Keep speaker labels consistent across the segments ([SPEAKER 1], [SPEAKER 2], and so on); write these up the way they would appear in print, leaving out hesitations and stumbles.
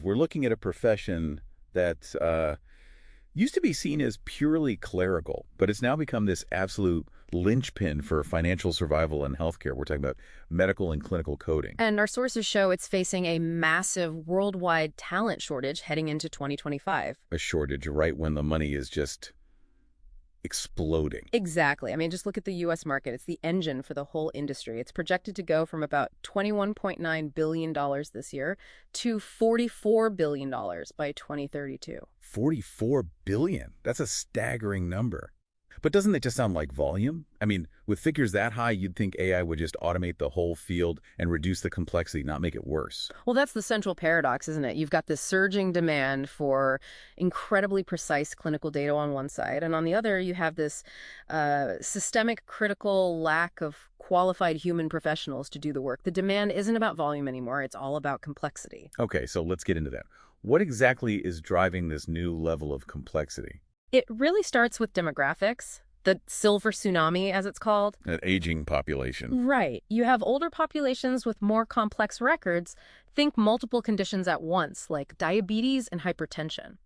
[SPEAKER 1] perspective, we're looking at a profession that used to be seen as purely clerical, but it's now become this absolute linchpin for financial survival in healthcare. We're talking about medical and clinical coding.
[SPEAKER 2] And our sources show it's facing a massive worldwide talent shortage heading into 2025.
[SPEAKER 1] A shortage right when the money is just exploding.
[SPEAKER 2] Exactly. I mean, just look at the U.S. market. It's the engine for the whole industry. It's projected to go from about $21.9 billion this year to $44 billion by 2032.
[SPEAKER 1] 44 billion. That's a staggering number. But doesn't it just sound like volume? I mean, with figures that high, you'd think AI would just automate the whole field and reduce the complexity, not make it worse.
[SPEAKER 2] Well, that's the central paradox, isn't it? You've got this surging demand for incredibly precise clinical data on one side, and on the other, you have this systemic critical lack of qualified human professionals to do the work. The demand isn't about volume anymore. It's all about complexity.
[SPEAKER 1] Okay, so let's get into that. What exactly is driving this new level of complexity?
[SPEAKER 2] It really starts with demographics, the silver tsunami, as it's called.
[SPEAKER 1] An aging population.
[SPEAKER 2] Right. You have older populations with more complex records. Think multiple conditions at once, like diabetes and hypertension.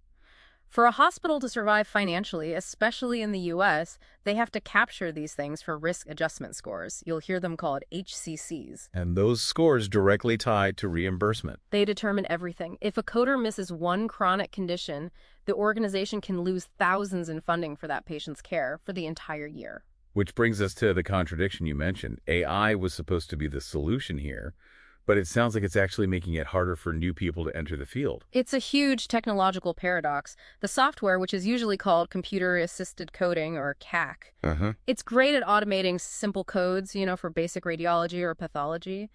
[SPEAKER 2] For a hospital to survive financially, especially in the U.S., they have to capture these things for risk adjustment scores. You'll hear them called HCCs.
[SPEAKER 1] And those scores directly tied to reimbursement.
[SPEAKER 2] They determine everything. If a coder misses one chronic condition, the organization can lose thousands in funding for that patient's care for the entire year.
[SPEAKER 1] Which brings us to the contradiction you mentioned. AI was supposed to be the solution here, but it sounds like it's actually making it harder for new people to enter the field.
[SPEAKER 2] It's a huge technological paradox. The software, which is usually called computer-assisted coding, or CAC, it's great at automating simple codes, for basic radiology or pathology,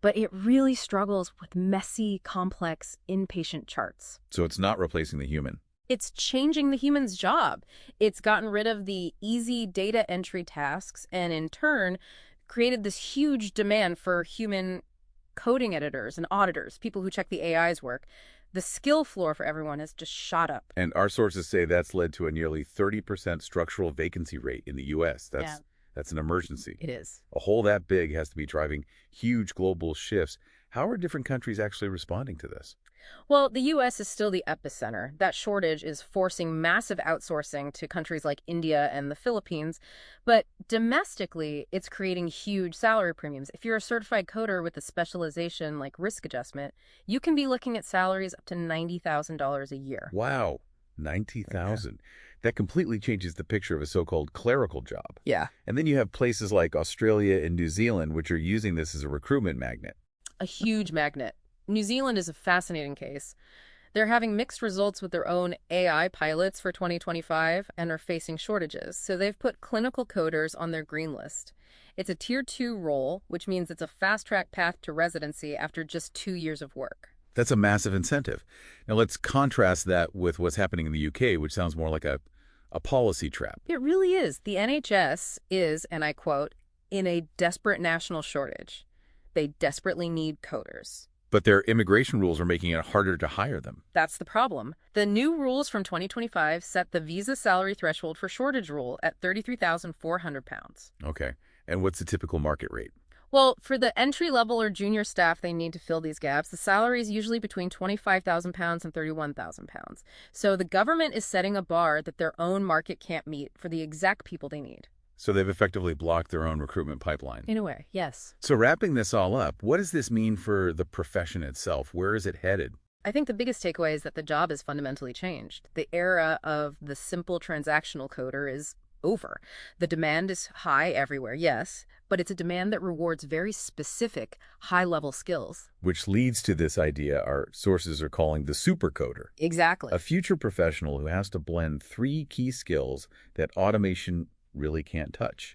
[SPEAKER 2] but it really struggles with messy, complex inpatient charts.
[SPEAKER 1] So it's not replacing the human.
[SPEAKER 2] It's changing the human's job. It's gotten rid of the easy data entry tasks and, in turn, created this huge demand for human coding editors and auditors, people who check the AI's work. The skill floor for everyone has just shot up.
[SPEAKER 1] And our sources say that's led to a nearly 30% structural vacancy rate in the U.S. That's an emergency.
[SPEAKER 2] It is.
[SPEAKER 1] A hole that big has to be driving huge global shifts. How are different countries actually responding to this?
[SPEAKER 2] Well, the U.S. is still the epicenter. That shortage is forcing massive outsourcing to countries like India and the Philippines. But domestically, it's creating huge salary premiums. If you're a certified coder with a specialization like risk adjustment, you can be looking at salaries up to $90,000 a year.
[SPEAKER 1] Wow, $90,000. Yeah. That completely changes the picture of a so-called clerical job.
[SPEAKER 2] Yeah.
[SPEAKER 1] And then you have places like Australia and New Zealand, which are using this as a recruitment magnet.
[SPEAKER 2] A huge magnet. New Zealand is a fascinating case. They're having mixed results with their own AI pilots for 2025 and are facing shortages. So they've put clinical coders on their green list. It's a tier 2 role, which means it's a fast-track path to residency after just 2 years of work.
[SPEAKER 1] That's a massive incentive. Now let's contrast that with what's happening in the UK, which sounds more like a policy trap.
[SPEAKER 2] It really is. The NHS is, and I quote, in a desperate national shortage. They desperately need coders.
[SPEAKER 1] But their immigration rules are making it harder to hire them.
[SPEAKER 2] That's the problem. The new rules from 2025 set the visa salary threshold for shortage rule at £33,400.
[SPEAKER 1] Okay. And what's the typical market rate?
[SPEAKER 2] Well, for the entry-level or junior staff they need to fill these gaps, the salary is usually between £25,000 and £31,000. So the government is setting a bar that their own market can't meet for the exact people they need.
[SPEAKER 1] So they've effectively blocked their own recruitment pipeline.
[SPEAKER 2] In a way, yes.
[SPEAKER 1] So wrapping this all up, what does this mean for the profession itself? Where is it headed?
[SPEAKER 2] I think the biggest takeaway is that the job is fundamentally changed. The era of the simple transactional coder is over. The demand is high everywhere, yes, but it's a demand that rewards very specific, high-level skills.
[SPEAKER 1] Which leads to this idea our sources are calling the supercoder.
[SPEAKER 2] Exactly.
[SPEAKER 1] A future professional who has to blend 3 key skills that automation really can't touch.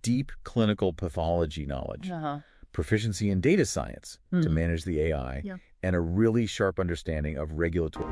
[SPEAKER 1] Deep clinical pathology knowledge, proficiency in data science to manage the AI, and a really sharp understanding of regulatory.